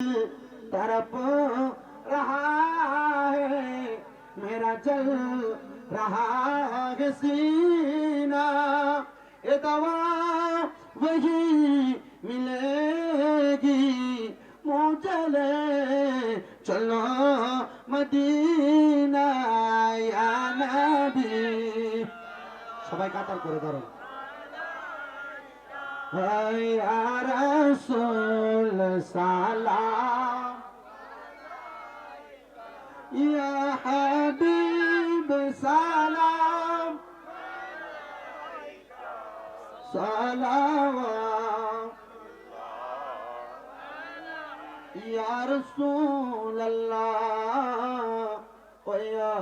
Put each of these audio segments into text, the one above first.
तरफ रहा है, मेरा जल रहा है सीना, ये दवा वही मिलेगी मुझे ले चलो मदीना या नबी। সবাই কাতার করে ধরো। या रसूल सलाम, या हबीब सलाम, सलावत या रसूल अल्लाह व या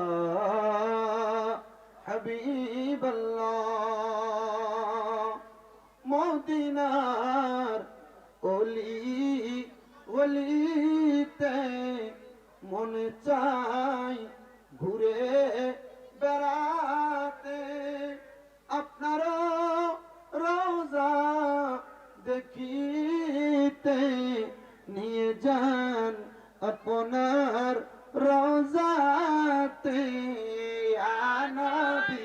हबीब अल्लाह। মদিনার অলি অলিতে মনে চাই ঘুরে বেড়াতে, আপনার রোজা দেখিতে নিয়ে যান আপনার রোজাতে ইয়া নবী।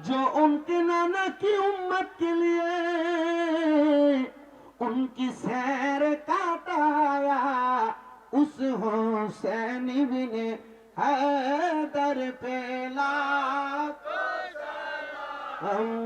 जो उनके नाना की उम्मत के लिए उनकी सैर काटाया, उस हुसैनी ने हैदर पे लाखों सलाम।